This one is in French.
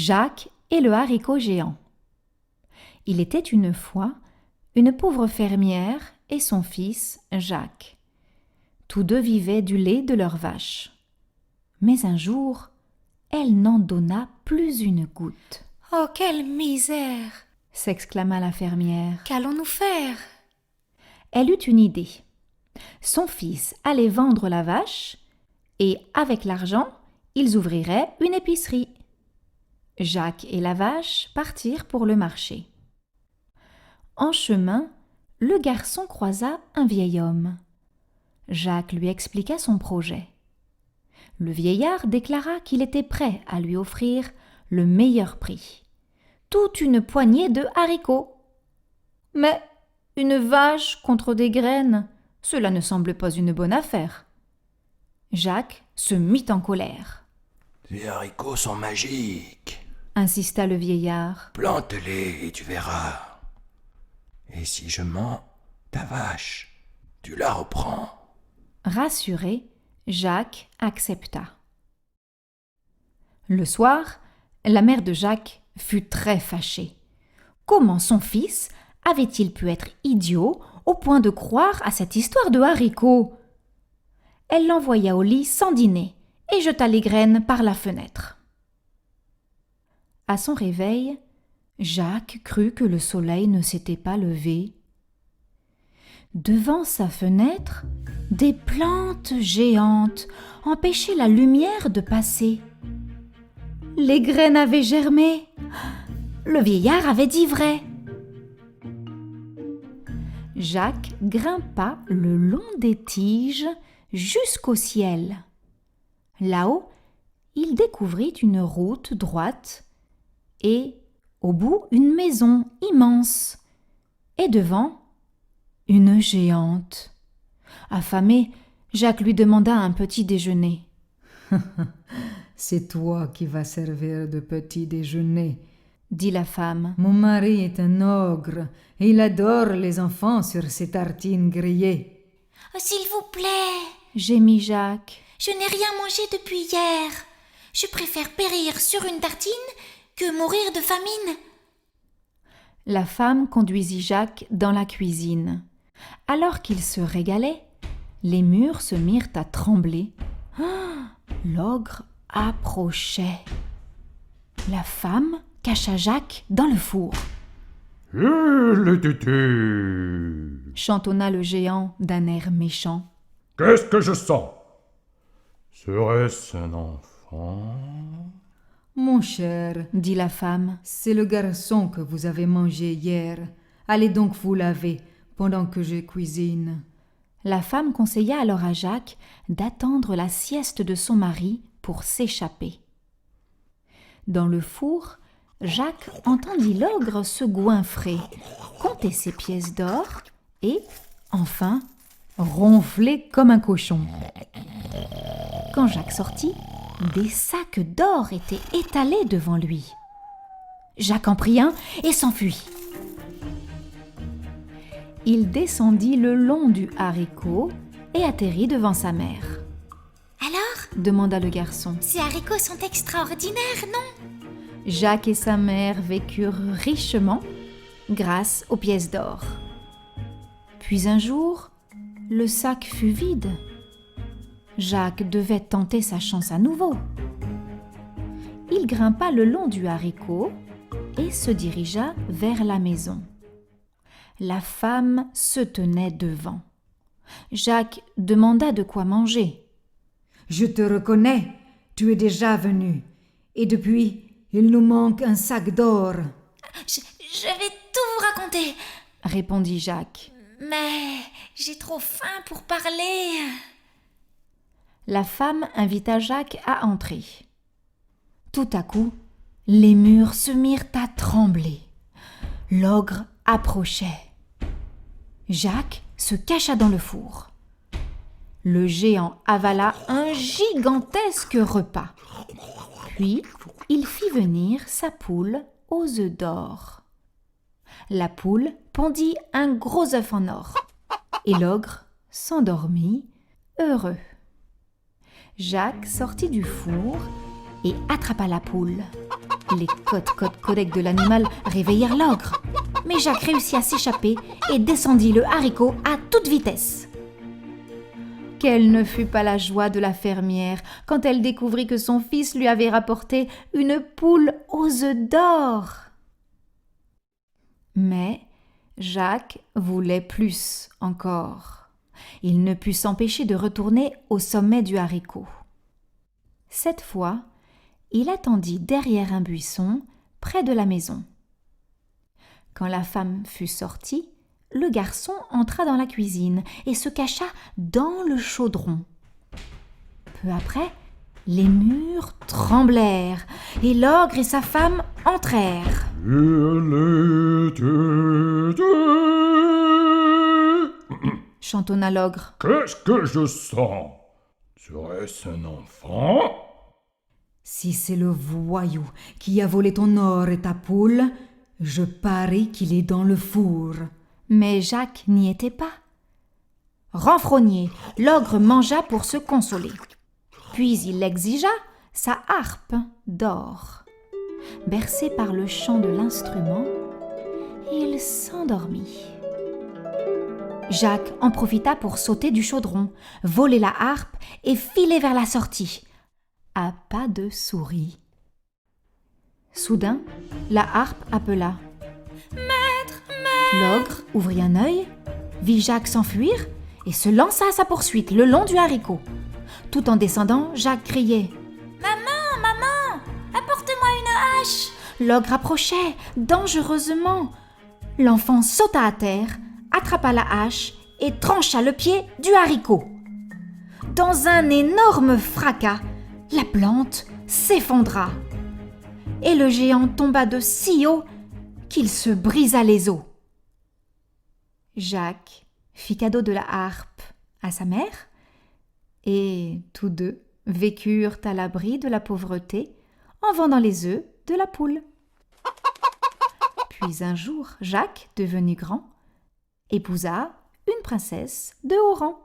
Jacques et le haricot géant. Il était une fois une pauvre fermière et son fils Jacques. Tous deux vivaient du lait de leur vache. Mais un jour, elle n'en donna plus une goutte. « Oh, quelle misère !» s'exclama la fermière. Qu'allons-nous faire ? Elle eut une idée. Son fils allait vendre la vache et, avec l'argent, ils ouvriraient une épicerie. Jacques et la vache partirent pour le marché. En chemin, le garçon croisa un vieil homme. Jacques lui expliqua son projet. Le vieillard déclara qu'il était prêt à lui offrir le meilleur prix, toute une poignée de haricots. Mais une vache contre des graines, cela ne semble pas une bonne affaire. Jacques se mit en colère. « Les haricots sont magiques, insista le vieillard. Plante-les et tu verras. Et si je mens, ta vache, tu la reprends. » Rassuré, Jacques accepta. Le soir, la mère de Jacques fut très fâchée. Comment son fils avait-il pu être idiot au point de croire à cette histoire de haricots ? Elle l'envoya au lit sans dîner et jeta les graines par la fenêtre. À son réveil, Jacques crut que le soleil ne s'était pas levé. Devant sa fenêtre, des plantes géantes empêchaient la lumière de passer. Les graines avaient germé. Le vieillard avait dit vrai. Jacques grimpa le long des tiges jusqu'au ciel. Là-haut, il découvrit une route droite et, au bout, une maison immense. Et devant, une géante. Affamé, Jacques lui demanda un petit déjeuner. « C'est toi qui vas servir de petit déjeuner, » dit la femme. « Mon mari est un ogre et il adore les enfants sur ses tartines grillées. » « Oh, s'il vous plaît !» gémit Jacques. « Je n'ai rien mangé depuis hier. Je préfère périr sur une tartine que mourir de famine. » La femme conduisit Jacques dans la cuisine. Alors qu'il se régalait, les murs se mirent à trembler. L'ogre approchait. La femme cacha Jacques dans le four. « Le tutu !» chantonna le géant d'un air méchant. « Qu'est-ce que je sens ? Serait-ce un enfant ?» « Mon cher, dit la femme, c'est le garçon que vous avez mangé hier. Allez donc vous laver pendant que je cuisine. » La femme conseilla alors à Jacques d'attendre la sieste de son mari pour s'échapper. Dans le four, Jacques entendit l'ogre se goinfrer, compter ses pièces d'or et, enfin, ronfler comme un cochon. Quand Jacques sortit, des sacs d'or étaient étalés devant lui. Jacques en prit un et s'enfuit. Il descendit le long du haricot et atterrit devant sa mère. « Alors ? Demanda le garçon. Ces haricots sont extraordinaires, non ? » Jacques et sa mère vécurent richement grâce aux pièces d'or. Puis un jour, le sac fut vide. Jacques devait tenter sa chance à nouveau. Il grimpa le long du haricot et se dirigea vers la maison. La femme se tenait devant. Jacques demanda de quoi manger. « Je te reconnais, tu es déjà venu. Et depuis, il nous manque un sac d'or. »« Je vais tout vous raconter, répondit Jacques. Mais j'ai trop faim pour parler. » La femme invita Jacques à entrer. Tout à coup, les murs se mirent à trembler. L'ogre approchait. Jacques se cacha dans le four. Le géant avala un gigantesque repas. Puis, il fit venir sa poule aux œufs d'or. La poule pondit un gros œuf en or. Et l'ogre s'endormit, heureux. Jacques sortit du four et attrapa la poule. Les codes de l'animal réveillèrent l'ogre. Mais Jacques réussit à s'échapper et descendit le haricot à toute vitesse. Quelle ne fut pas la joie de la fermière quand elle découvrit que son fils lui avait rapporté une poule aux œufs d'or. Mais Jacques voulait plus encore. Il ne put s'empêcher de retourner au sommet du haricot. Cette fois, il attendit derrière un buisson près de la maison. Quand la femme fut sortie, le garçon entra dans la cuisine et se cacha dans le chaudron. Peu après, les murs tremblèrent et l'ogre et sa femme entrèrent. Chantonna l'ogre. Qu'est-ce que je sens? Serait-ce un enfant? Si c'est le voyou qui a volé ton or et ta poule, je parie qu'il est dans le four. Mais Jacques n'y était pas. Renfrogné, l'ogre mangea pour se consoler. Puis il exigea sa harpe d'or. Bercé par le chant de l'instrument, il s'endormit. Jacques en profita pour sauter du chaudron, voler la harpe et filer vers la sortie, à pas de souris. Soudain, la harpe appela. L'ogre ouvrit un œil, vit Jacques s'enfuir et se lança à sa poursuite le long du haricot. Tout en descendant, Jacques criait « Maman, apporte-moi une hache !» L'ogre approchait dangereusement. L'enfant sauta à terre, attrapa la hache et trancha le pied du haricot. Dans un énorme fracas, la plante s'effondra et le géant tomba de si haut qu'il se brisa les os. Jacques fit cadeau de la harpe à sa mère et tous deux vécurent à l'abri de la pauvreté en vendant les œufs de la poule. Puis un jour, Jacques, devenu grand, épousa une princesse de haut rang.